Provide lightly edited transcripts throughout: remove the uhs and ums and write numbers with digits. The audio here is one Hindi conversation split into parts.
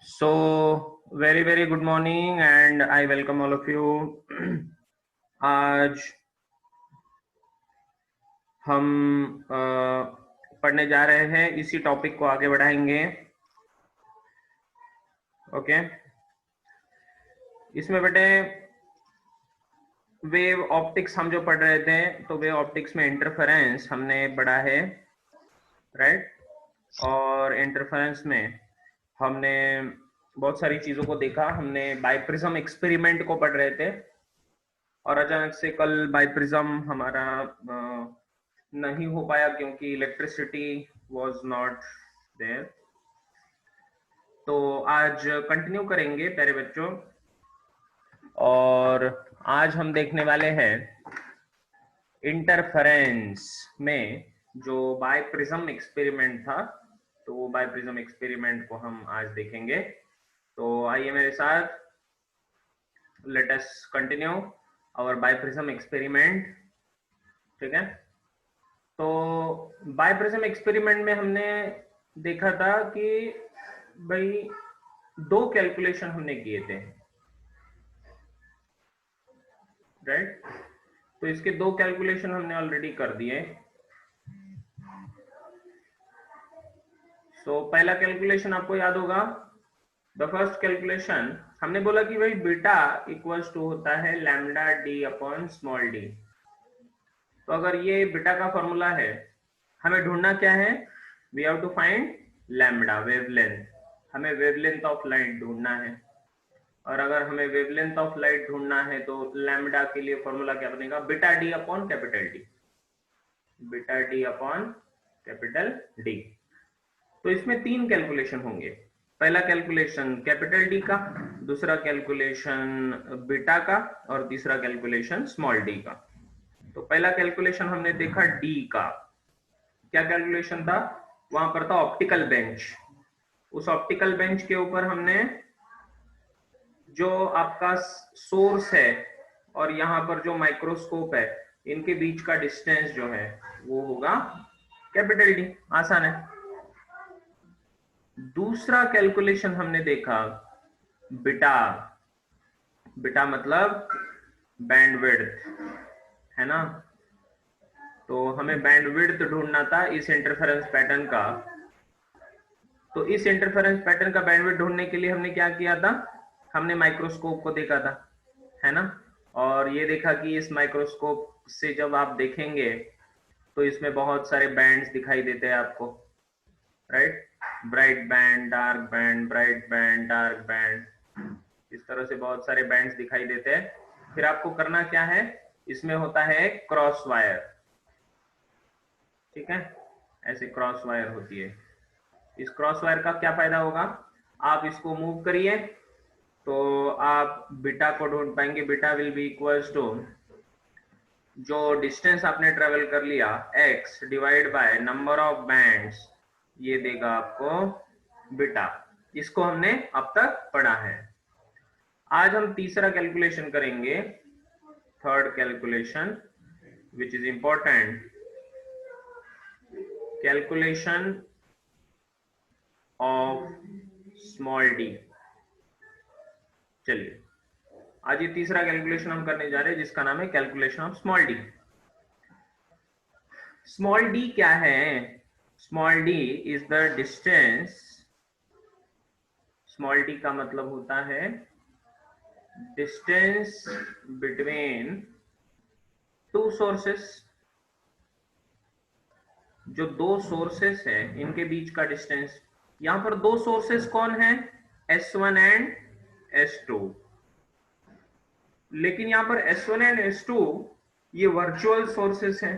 So, very good morning and I welcome all of you. आज हम पढ़ने जा रहे हैं, इसी टॉपिक को आगे बढ़ाएंगे। ओके, इसमें बेटे वेव ऑप्टिक्स हम जो पढ़ रहे थे, तो वेव ऑप्टिक्स में इंटरफेरेंस हमने पढ़ा है, राइट। और इंटरफेरेंस में हमने बहुत सारी चीजों को देखा। हमने बाइप्रिज्म एक्सपेरिमेंट को पढ़ रहे थे और अचानक से कल बाइप्रिज्म हमारा नहीं हो पाया क्योंकि इलेक्ट्रिसिटी वाज नॉट देयर। तो आज कंटिन्यू करेंगे प्यारे बच्चों, और आज हम देखने वाले हैं इंटरफेरेंस में जो बाइप्रिज्म एक्सपेरिमेंट था, तो वो बाइप्रिज्म एक्सपेरिमेंट को हम आज देखेंगे। तो आइए मेरे साथ, let us continue our biprism experiment. ठीक है, तो बाइप्रिज्म एक्सपेरिमेंट में हमने देखा था कि भाई दो कैलकुलेशन हमने किए थे, राइट। तो इसके दो कैलकुलेशन हमने ऑलरेडी कर दिए। सो पहला कैलकुलेशन आपको याद होगा, द फर्स्ट कैलकुलेशन हमने बोला कि भाई बीटा इक्वल्स टू होता है lambda D upon small D. तो अगर ये बीटा का फॉर्मूला है, हमें ढूंढना क्या है, we have to find lambda wavelength. हमें वेवलेंथ ऑफ लाइट ढूंढना है, और अगर हमें वेवलेंथ ऑफ लाइट ढूंढना है तो लैम्डा के लिए फॉर्मूला क्या बनेगा, beta D upon capital D, beta D upon capital D. तो इसमें तीन कैलकुलेशन होंगे, पहला कैलकुलेशन कैपिटल डी का, दूसरा कैलकुलेशन बीटा का, और तीसरा कैलकुलेशन स्मॉल डी का। तो पहला कैलकुलेशन हमने देखा डी का। क्या कैलकुलेशन था, वहां पर था ऑप्टिकल बेंच। उस ऑप्टिकल बेंच के ऊपर हमने जो आपका सोर्स है और यहाँ पर जो माइक्रोस्कोप है, इनके बीच का डिस्टेंस जो है वो होगा कैपिटल डी। आसान है। दूसरा कैलकुलेशन हमने देखा बीटा। बीटा मतलब बैंडविड्थ, है ना। तो हमें बैंडविड्थ ढूंढना था इस इंटरफेरेंस पैटर्न का। तो इस इंटरफेरेंस पैटर्न का बैंडविड्थ ढूंढने के लिए हमने क्या किया था, हमने माइक्रोस्कोप को देखा था, है ना। और ये देखा कि इस माइक्रोस्कोप से जब आप देखेंगे तो इसमें बहुत सारे बैंड्स दिखाई देते हैं आपको, right. Bright band, dark band, bright band, dark band, इस तरह से बहुत सारे बैंड्स दिखाई देते हैं। फिर आपको करना क्या है, इसमें होता है क्रॉस वायर, ठीक है, ऐसे क्रॉस वायर होती है। इस क्रॉस वायर का क्या फायदा होगा, आप इसको मूव करिए तो आप बीटा को ढूंढ पाएंगे। Beta will be equals to जो डिस्टेंस आपने ट्रेवल कर लिया x divide by number of bands, ये देगा आपको बीटा। इसको हमने अब तक पढ़ा है। आज हम तीसरा कैलकुलेशन करेंगे, third calculation which is important, calculation of small D. चलिए, आज ये तीसरा कैलकुलेशन हम करने जा रहे हैं जिसका नाम है calculation of small D. Small D क्या है, small D is the distance, small D का मतलब होता है डिस्टेंस बिटवीन टू सोर्सेस। जो दो सोर्सेस है इनके बीच का डिस्टेंस। यहां पर दो सोर्सेस कौन है, S1 एंड S2। लेकिन यहां पर S1 एंड S2 ये वर्चुअल सोर्सेस हैं।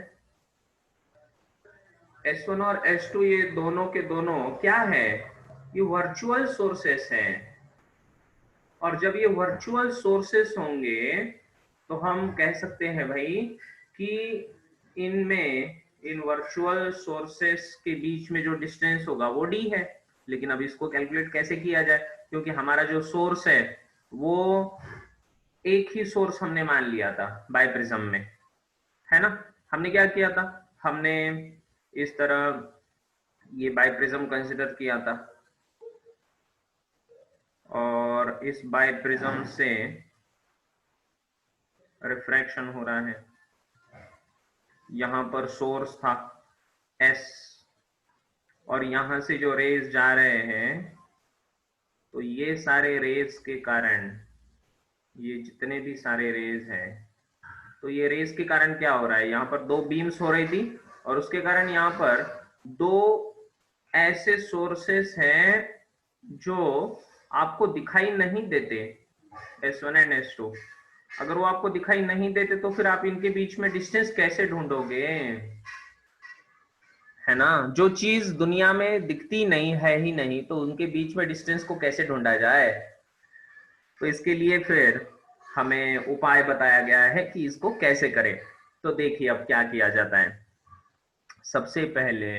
S1 और S2 ये दोनों के दोनों क्या है, ये वर्चुअल सोर्सेस हैं। और जब ये वर्चुअल सोर्सेस होंगे तो हम कह सकते हैं भाई कि इनमें, इन वर्चुअल सोर्सेस के बीच में जो डिस्टेंस होगा वो d है। लेकिन अब इसको कैलकुलेट कैसे किया जाए, क्योंकि हमारा जो सोर्स है वो एक ही सोर्स हमने मान लिया था बाइप्रिज्म में, है ना। हमने क्या किया था, हमने इस तरह ये बाइप्रिज्म कंसिडर किया था, और इस बाई प्रिज्म से रिफ्रैक्शन हो रहा है। यहां पर सोर्स था S, और यहां से जो रेज जा रहे हैं, तो ये सारे रेज के कारण, ये जितने भी सारे रेज हैं, तो ये रेज के कारण क्या हो रहा है, यहाँ पर दो बीम्स हो रही थी और उसके कारण यहाँ पर दो ऐसे सोर्सेस हैं जो आपको दिखाई नहीं देते, S1 एंड S2। अगर वो आपको दिखाई नहीं देते तो फिर आप इनके बीच में डिस्टेंस कैसे ढूंढोगे, है ना। जो चीज दुनिया में दिखती नहीं है ही नहीं, तो उनके बीच में डिस्टेंस को कैसे ढूंढा जाए। तो इसके लिए फिर हमें उपाय बताया गया है कि इसको कैसे करें। तो देखिए अब क्या किया जाता है। सबसे पहले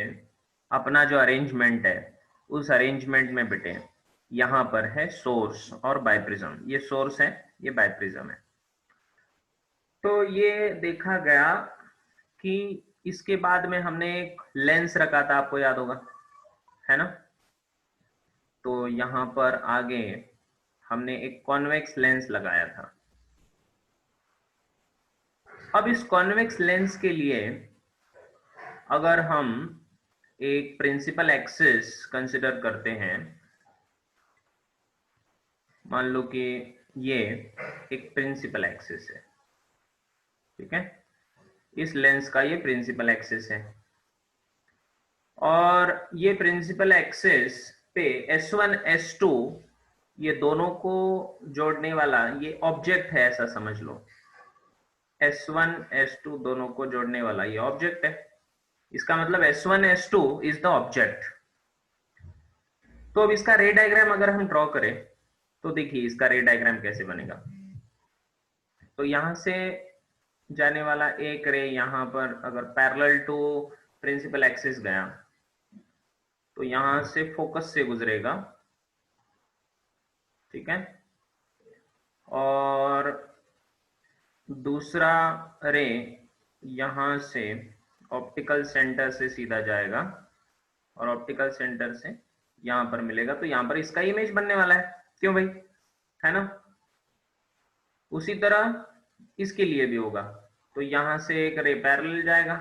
अपना जो अरेंजमेंट है, उस अरेंजमेंट में बेटे यहाँ पर है सोर्स और बाइप्रिज्म। ये सोर्स है, ये बाइप्रिज्म है। तो ये देखा गया कि इसके बाद में हमने एक लेंस रखा था, आपको याद होगा, है ना। तो यहाँ पर आगे हमने एक कॉन्वेक्स लेंस लगाया था। अब इस कॉन्वेक्स लेंस के लिए अगर हम एक प्रिंसिपल एक्सिस कंसिडर करते हैं, मान लो कि ये एक प्रिंसिपल एक्सिस है, ठीक है, इस लेंस का ये प्रिंसिपल एक्सिस है, और ये प्रिंसिपल एक्सिस पे S1 S2 ये दोनों को जोड़ने वाला ये ऑब्जेक्ट है, ऐसा समझ लो। S1 S2 दोनों को जोड़ने वाला ये ऑब्जेक्ट है। इसका मतलब S1 S2 is the object. तो अब इसका रे डायग्राम अगर हम ड्रॉ करें तो देखिए इसका रे डायग्राम कैसे बनेगा। तो यहां से जाने वाला एक रे यहां पर अगर पैरेलल टू प्रिंसिपल एक्सिस गया तो यहां से फोकस से गुजरेगा, ठीक है, और दूसरा रे यहां से ऑप्टिकल सेंटर से सीधा जाएगा और ऑप्टिकल सेंटर से यहां पर मिलेगा। तो यहां पर इसका इमेज बनने वाला है, क्यों भाई, है ना। उसी तरह इसके लिए भी होगा। तो यहां से एक रे पैरेलल जाएगा,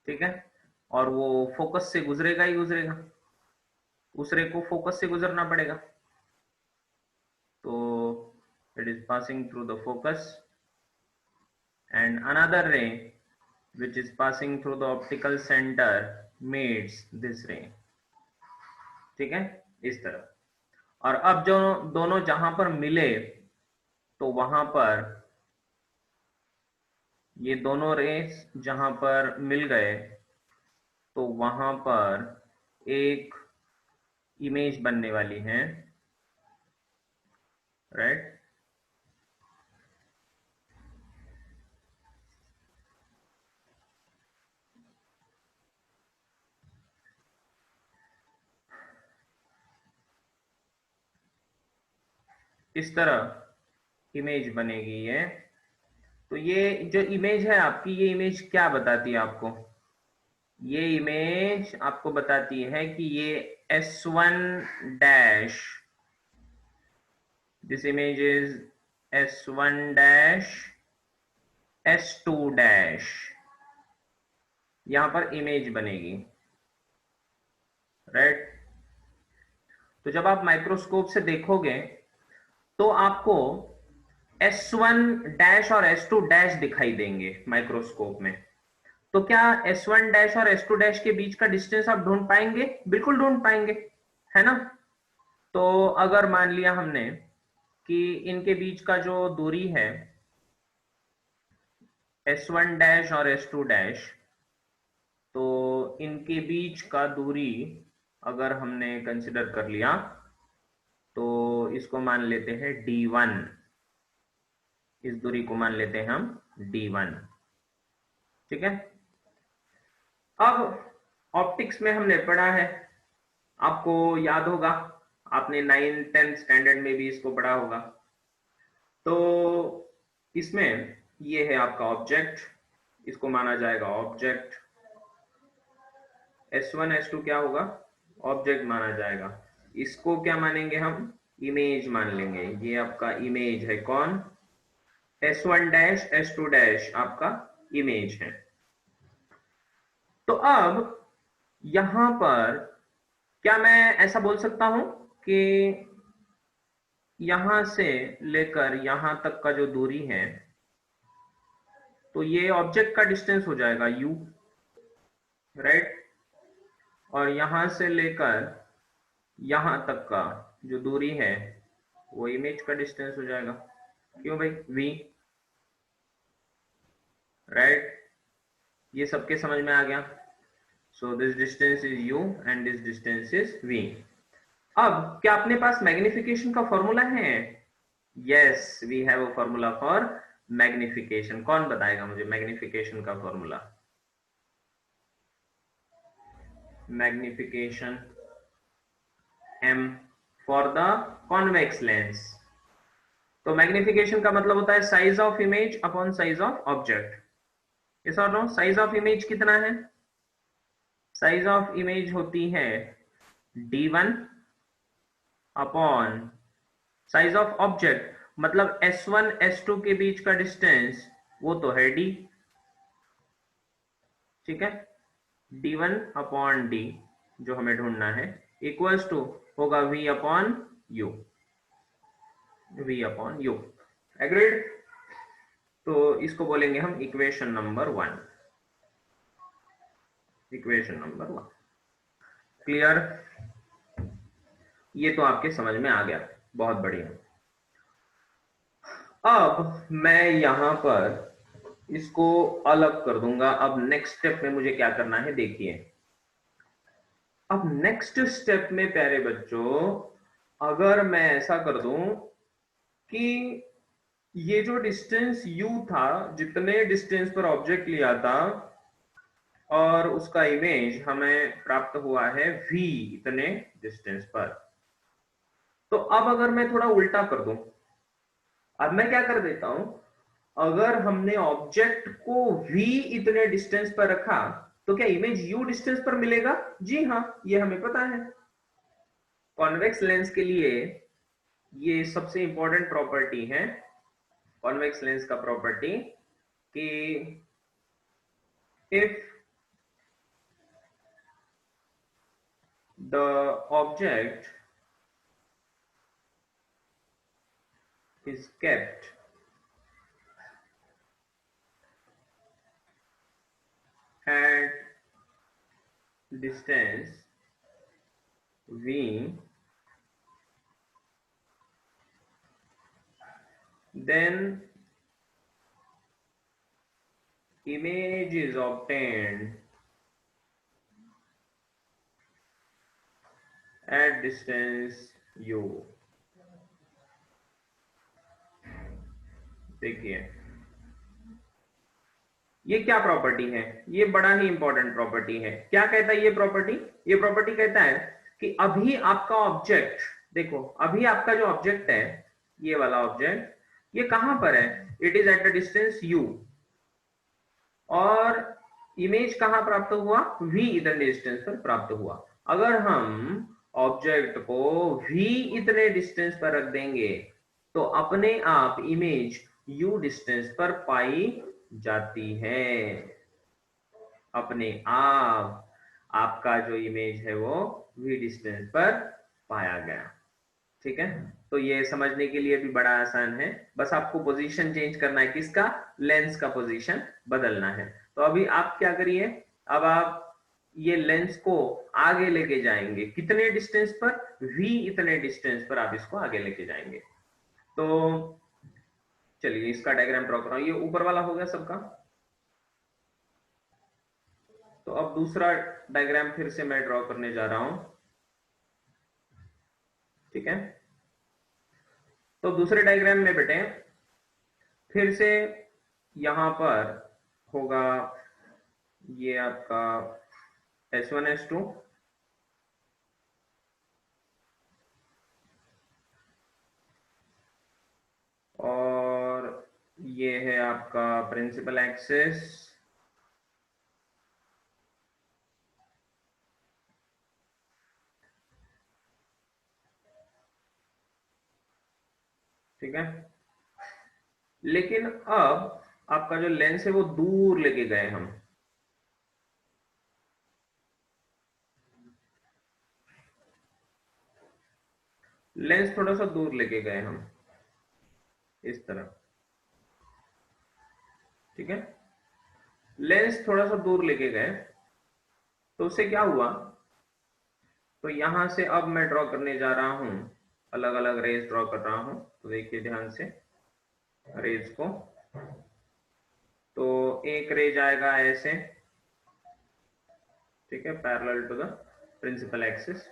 ठीक है, और वो फोकस से गुजरेगा ही गुजरेगा, उस रे को फोकस से गुजरना पड़ेगा। तो it is passing through the focus and another ray which is passing through the optical center meets this ray, ठीक है, इस तरह। और अब जो दोनों जहां पर मिले तो वहां पर ये दोनों रेस जहां पर मिल गए तो वहां पर एक इमेज बनने वाली है, राइट। इस तरह इमेज बनेगी ये। तो ये जो इमेज है आपकी, ये इमेज क्या बताती है आपको, ये इमेज आपको बताती है कि ये S1 dash, this image is S1 dash S2 dash, यहां पर इमेज बनेगी, राइट। तो जब आप माइक्रोस्कोप से देखोगे तो आपको S1 डैश और S2 डैश दिखाई देंगे माइक्रोस्कोप में। तो क्या S1 डैश और S2 डैश के बीच का डिस्टेंस आप ढूंढ पाएंगे, बिल्कुल ढूंढ पाएंगे, है ना। तो अगर मान लिया हमने कि इनके बीच का जो दूरी है S1 डैश और S2 डैश, तो इनके बीच का दूरी अगर हमने कंसिडर कर लिया तो इसको मान लेते हैं D1, इस दूरी को मान लेते हैं हम D1, ठीक है। अब ऑप्टिक्स में हमने पढ़ा है, आपको याद होगा, आपने 9th-10th स्टैंडर्ड में भी इसको पढ़ा होगा। तो इसमें ये है आपका ऑब्जेक्ट, इसको माना जाएगा ऑब्जेक्ट। S1 S2 क्या होगा, ऑब्जेक्ट माना जाएगा। इसको क्या मानेंगे हम, इमेज मान लेंगे, ये आपका इमेज है। कौन? S1 डैश S2 डैश आपका इमेज है। तो अब यहां पर क्या मैं ऐसा बोल सकता हूं कि यहां से लेकर यहां तक का जो दूरी है, तो ये ऑब्जेक्ट का डिस्टेंस हो जाएगा u, राइट? और यहां से लेकर यहां तक का जो दूरी है वो इमेज का डिस्टेंस हो जाएगा। क्यों भाई? v, right? ये सबके समझ में आ गया? So this distance is u and this distance is v। अब क्या अपने पास मैग्निफिकेशन का फॉर्मूला है? Yes, we have a formula for magnification. कौन बताएगा मुझे मैग्निफिकेशन का formula? Magnification m for the convex lens. तो मैग्निफिकेशन का मतलब होता है size of image upon size of object. Yes और नो? साइज ऑफ इमेज कितना है? साइज ऑफ इमेज होती है d1 upon size of object, मतलब S1 S2 के बीच का डिस्टेंस वो तो है d, ठीक है? d1 अपॉन d जो हमें ढूंढना है इक्वल्स टू होगा v upon u, v upon u। Agreed? तो इसको बोलेंगे हम equation number 1। Equation number 1 clear? ये तो आपके समझ में आ गया, बहुत बढ़िया। अब मैं यहां पर इसको अलग कर दूंगा। अब नेक्स्ट स्टेप में मुझे क्या करना है देखिए। अब नेक्स्ट स्टेप में प्यारे बच्चों, अगर मैं ऐसा कर दूं कि ये जो डिस्टेंस u था, जितने डिस्टेंस पर ऑब्जेक्ट लिया था और उसका इमेज हमें प्राप्त हुआ है v इतने डिस्टेंस पर, तो अब अगर मैं थोड़ा उल्टा कर दूं, अब मैं क्या कर देता हूं, अगर हमने ऑब्जेक्ट को v इतने डिस्टेंस पर रखा तो क्या इमेज u डिस्टेंस पर मिलेगा? जी हाँ, ये हमें पता है। कॉन्वेक्स लेंस के लिए ये सबसे इंपॉर्टेंट प्रॉपर्टी है, कॉन्वेक्स लेंस का प्रॉपर्टी, कि if the object is kept at distance v, then image is obtained at distance u। देखिए ये क्या प्रॉपर्टी है, ये बड़ा ही इंपॉर्टेंट प्रॉपर्टी है। क्या कहता है ये प्रॉपर्टी? ये प्रॉपर्टी कहता है कि अभी आपका ऑब्जेक्ट, देखो अभी आपका जो ऑब्जेक्ट है, ये वाला ऑब्जेक्ट, ये कहां पर है? It is at the distance u, और इमेज कहां प्राप्त हुआ? v इतने डिस्टेंस पर प्राप्त हुआ। अगर हम ऑब्जेक्ट को v इतने डिस्टेंस पर रख देंगे तो अपने आप इमेज u डिस्टेंस पर पाई जाती है। अपने आप आपका जो इमेज है वो v डिस्टेंस पर पाया गया। ठीक है? तो ये समझने के लिए भी बड़ा आसान है, बस आपको पोजीशन चेंज करना है। किसका? लेंस का पोजीशन बदलना है। तो अभी आप क्या करिए, अब आप ये लेंस को आगे लेके जाएंगे। कितने डिस्टेंस पर? v इतने डिस्टेंस पर आप इसको आगे लेके जाएंगे। तो चलिए इसका डायग्राम ड्रॉ कर रहा हूं। ये ऊपर वाला हो गया सबका। तो अब दूसरा डायग्राम फिर से मैं ड्रॉ करने जा रहा हूं। ठीक है? तो दूसरे डायग्राम में बेटे फिर से यहां पर होगा ये आपका S1 S2, और ये है आपका प्रिंसिपल एक्सिस, ठीक है। लेकिन अब आपका जो लेंस है वो दूर लेके गए हम, लेंस थोड़ा सा दूर लेके गए हम इस तरह, ठीक है। लेंस थोड़ा सा दूर लेके गए तो उससे क्या हुआ, तो यहां से अब मैं ड्रॉ करने जा रहा हूं, अलग अलग रेज ड्रॉ कर रहा हूं, तो देखिए ध्यान से रेज को। तो एक रे जाएगा ऐसे, ठीक है, parallel to the principal axis,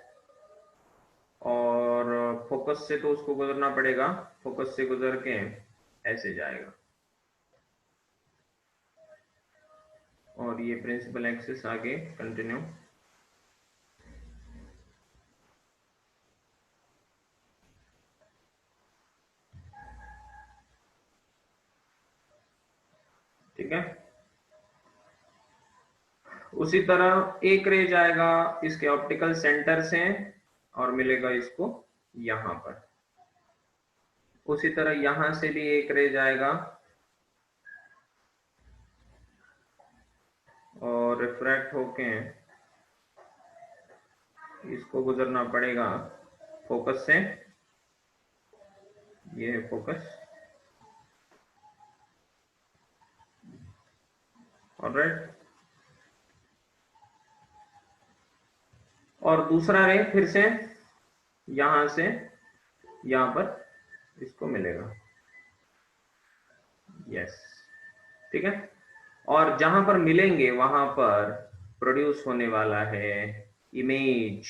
और फोकस से तो उसको गुजरना पड़ेगा, फोकस से गुजर के ऐसे जाएगा, और ये प्रिंसिपल एक्सिस आगे कंटिन्यू। ठीक है। उसी तरह एक रे जाएगा इसके ऑप्टिकल सेंटर से और मिलेगा इसको यहां पर। उसी तरह यहां से भी एक रे जाएगा और रिफ्रैक्ट होके इसको गुजरना पड़ेगा फोकस से, ये है फोकस, ऑलराइट। और दूसरा रे फिर से यहां से यहां पर इसको मिलेगा, यस, ठीक है। और जहां पर मिलेंगे वहां पर प्रोड्यूस होने वाला है इमेज।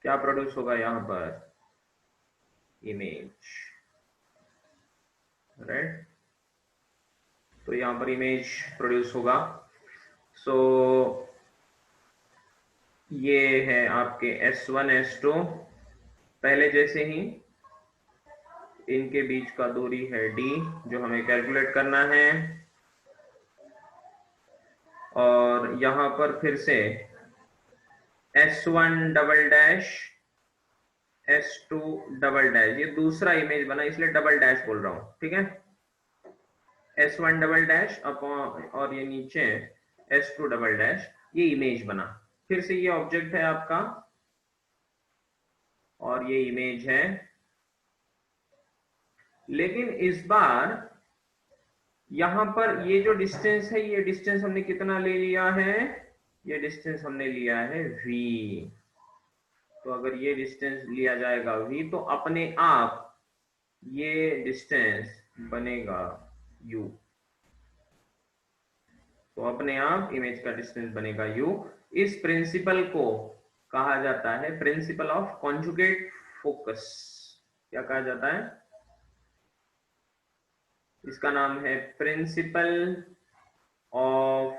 क्या प्रोड्यूस होगा यहां पर, इमेज, राइट। तो यहां पर इमेज प्रोड्यूस होगा। सो ये है आपके S1 S2, पहले जैसे ही इनके बीच का दूरी है d, जो हमें कैलकुलेट करना है, और यहां पर फिर से S1 double dash S2 double dash, ये दूसरा इमेज बना इसलिए डबल डैश बोल रहा हूं, ठीक है। S1 डबल डैश अपॉन और ये नीचे S2 डबल डैश, ये इमेज बना। फिर से ये ऑब्जेक्ट है आपका और ये इमेज है, लेकिन इस बार यहां पर ये जो डिस्टेंस है, ये डिस्टेंस हमने कितना ले लिया है, ये डिस्टेंस हमने लिया है v। तो अगर ये डिस्टेंस लिया जाएगा v, तो अपने आप ये डिस्टेंस बनेगा u, तो अपने आप इमेज का डिस्टेंस बनेगा u। इस प्रिंसिपल को कहा जाता है प्रिंसिपल ऑफ कॉन्जुगेट फोकस। क्या कहा जाता है, इसका नाम है principle of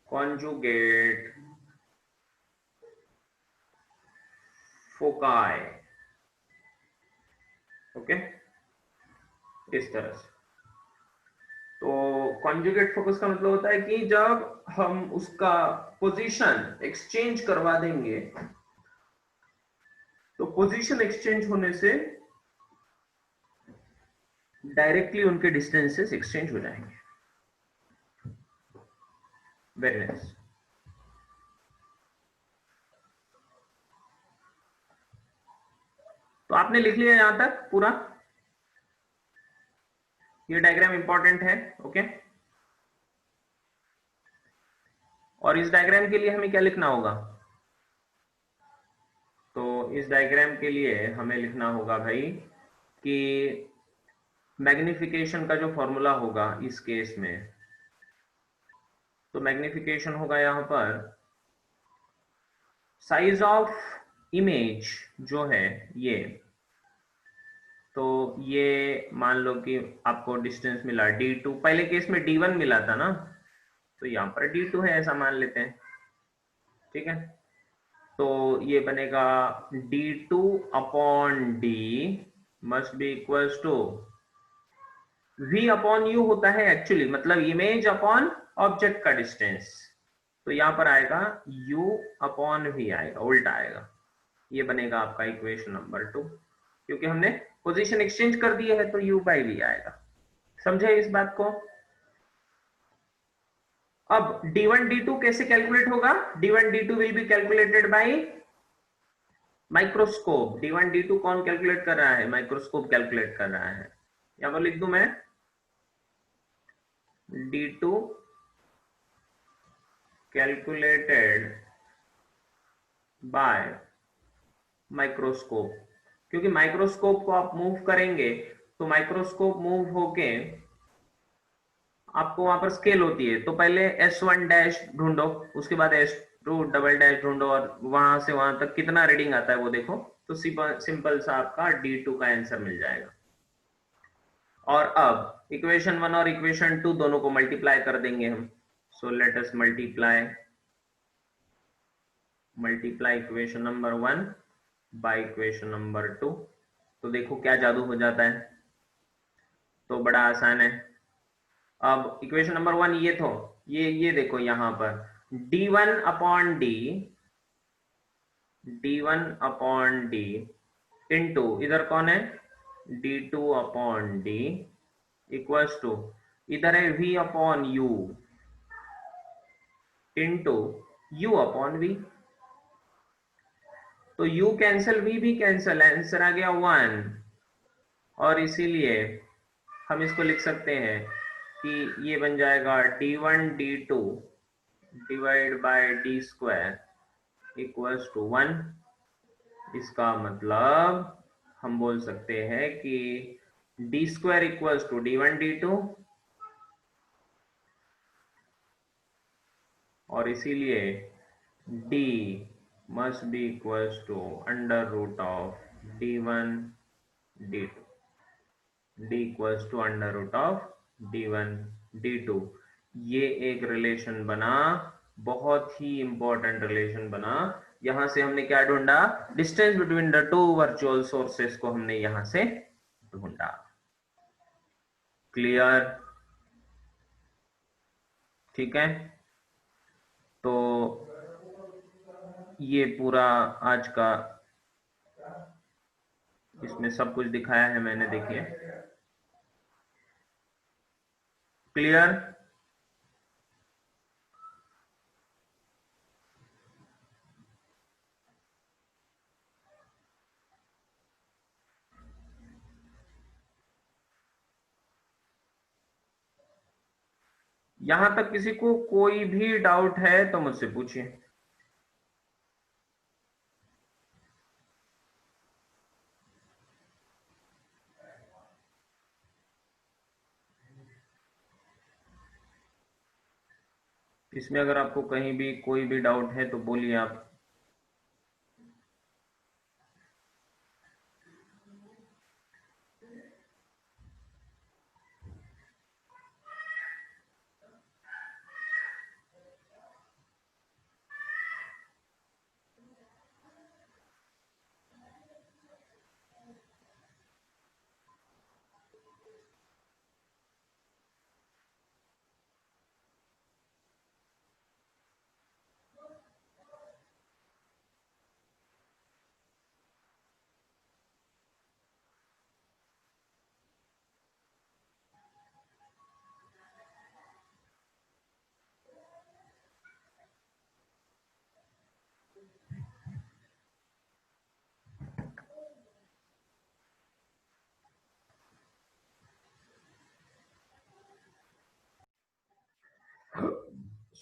conjugate foci, okay, इस तरह से। तो कॉन्जुगेट फोकस का मतलब होता है कि जब हम उसका पोजीशन एक्सचेंज करवा देंगे, तो पोजीशन एक्सचेंज होने से डायरेक्टली उनके डिस्टेंसेस एक्सचेंज हो जाएंगे। Very nice. तो आपने लिख लिया यहां तक पूरा, ये डायग्राम इंपॉर्टेंट है, ओके। और इस डायग्राम के लिए हमें क्या लिखना होगा, तो इस डायग्राम के लिए हमें लिखना होगा भाई कि मैग्निफिकेशन का जो फॉर्मूला होगा इस केस में, तो मैग्निफिकेशन होगा यहां पर साइज ऑफ इमेज जो है ये, तो ये मान लो कि आपको डिस्टेंस मिला d2, पहले केस में d1 मिला था ना, तो यहां पर d2 है ऐसा मान लेते हैं, ठीक है। तो ये बनेगा d2 upon d must be equals to v upon u होता है एक्चुअली, मतलब इमेज अपॉन ऑब्जेक्ट का डिस्टेंस, तो यहां पर आएगा u अपॉन v आएगा, उल्टा आएगा। ये बनेगा आपका इक्वेशन नंबर 2। क्योंकि हमने पोजीशन एक्सचेंज कर दी है, तो u बाई v आएगा। समझे इस बात को? अब d1 d2 कैसे कैलकुलेट होगा? d1 d2 will be calculated by microscope. d1 d2 कौन कैलकुलेट कर रहा है? माइक्रोस्कोप कैलकुलेट कर रहा है। यहां पर लिख दूं मैं d2 कैलकुलेटेड बाय माइक्रोस्कोप, क्योंकि माइक्रोस्कोप को आप मूव करेंगे तो माइक्रोस्कोप मूव होके आपको वहां पर स्केल होती है, तो पहले S1 डैश ढूंढो, उसके बाद S2 डबल डैश ढूंढो, और वहां से वहां तक कितना रीडिंग आता है वो देखो, तो सिंपल सा आपका D2 का आंसर मिल जाएगा। और अब इक्वेशन 1 और इक्वेशन 2 दोनों को मल्टीप्लाई कर देंगे हम। So let us multiply equation number 1 by equation number 2। तो देखो क्या जादू हो जाता है, तो बड़ा आसान है। अब इक्वेशन नंबर 1 ये तो ये देखो यहां पर d1 अपॉन d इंटू इधर कौन है d2 upon d equals to इधर है v upon u into u upon v। तो u कैंसिल, v भी कैंसिल, आंसर आ गया 1। और इसीलिए हम इसको लिख सकते हैं कि ये बन जाएगा d1 d2 divide by d square equals to 1। इसका मतलब हम बोल सकते हैं कि D square equals to d1 d2, और इसीलिए d must be equals to under root of d1 d2, d equals to under root of d1 d2। ये एक रिलेशन बना, बहुत ही इंपॉर्टेंट रिलेशन बना। यहां से हमने क्या ढूंढा? Distance between the two virtual sources को हमने यहां से ढूंढा। क्लियर? ठीक है, तो ये पूरा आज का इसमें सब कुछ दिखाया है मैंने, देखिए। क्लियर? यहां तक किसी को कोई भी डाउट है तो मुझसे पूछिए। इसमें अगर आपको कहीं भी कोई भी डाउट है तो बोलिए आप।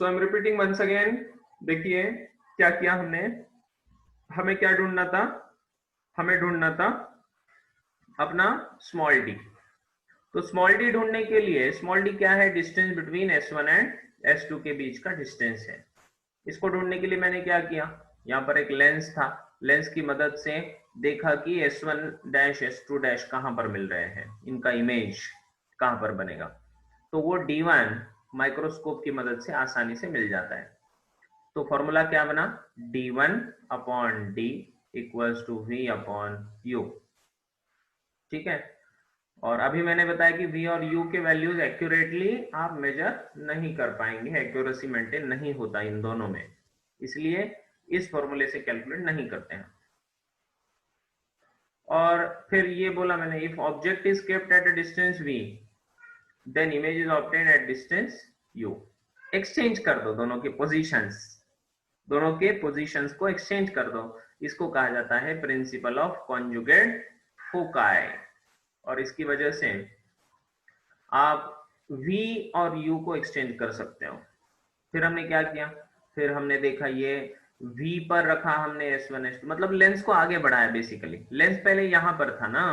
So I am repeating once again. देखिए क्या किया हमने, हमें क्या ढूंढना था? हमें ढूंढना था अपना स्मॉल डी। तो स्मॉल डी ढूंढने के लिए, स्मॉल डी क्या है? Distance between S1 and S2 के बीच का डिस्टेंस है। इसको ढूंढने के लिए मैंने क्या किया, यहाँ पर एक लेंस था, लेंस की मदद से देखा कि S1 डैश S2 डैश कहां पर मिल रहे हैं, इनका इमेज कहां पर बनेगा। तो वो D1 माइक्रोस्कोप की मदद से आसानी से मिल जाता है। तो फॉर्मूला क्या बना? D1 upon D equals to V upon U। ठीक है, और अभी मैंने बताया कि V और U के वैल्यूज एक्यूरेटली आप मेजर नहीं कर पाएंगे, एक्यूरेसी मेंटेन नहीं होता इन दोनों में, इसलिए इस फॉर्मूले से कैलकुलेट नहीं करते हैं। और फिर ये बोला मैंने, if object is kept at a distance v then image is obtained at distance u। Exchange कर दो दोनों के पोजीशंस, दोनों के पोजीशंस को एक्सचेंज कर दो। इसको कहा जाता है प्रिंसिपल ऑफ कॉन्जुगेट फोकाई। और इसकी वजह से आप v और u को एक्सचेंज कर सकते हो। फिर हमने क्या किया, फिर हमने देखा ये v पर रखा हमने s1 s2, मतलब लेंस को आगे बढ़ाया। बेसिकली लेंस पहले यहां पर था ना,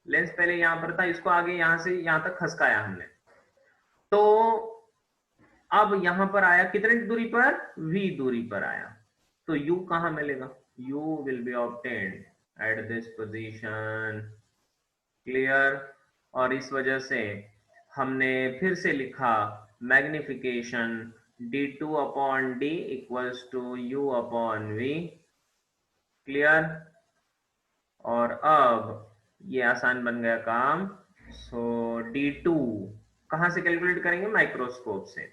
लेंस पहले यहां पर था, इसको आगे यहां से यहां तक खसकाया हमने। तो अब यहां पर आया कितने दूरी पर, v दूरी पर आया। तो u कहां मिलेगा, u will be obtained at this position. Clear. और इस वजह से हमने फिर से लिखा magnification d2 upon d equals to u upon v। Clear. और अब ये आसान बन गया काम। सो d2 कहां से कैलकुलेट करेंगे, माइक्रोस्कोप से।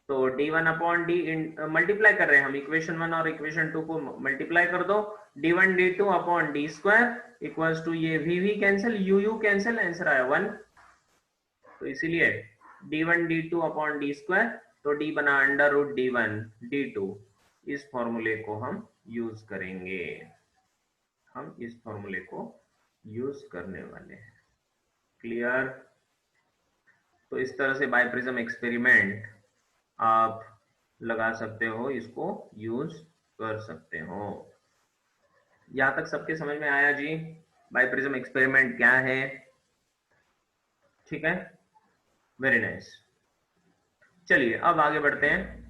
तो d1 अपॉन d मल्टीप्लाई कर रहे हैं हम, इक्वेशन 1 और इक्वेशन 2 को मल्टीप्लाई कर दो। d1 d2 upon d square equals to ये v cancel, u cancel, answer आया 1। तो इसीलिए d1 d2 upon d square, तो d बना अंडर रूट d1 d2। इस फॉर्मूले को हम यूज करेंगे, हम इस फॉर्मूले को यूज करने वाले हैं। क्लियर। तो इस तरह से बाइप्रिज्म एक्सपेरिमेंट आप लगा सकते हो, इसको यूज कर सकते हो। यहां तक सबके समझ में आया जी, बाइप्रिज्म एक्सपेरिमेंट क्या है? ठीक है, वेरी नाइस। चलिए अब आगे बढ़ते हैं।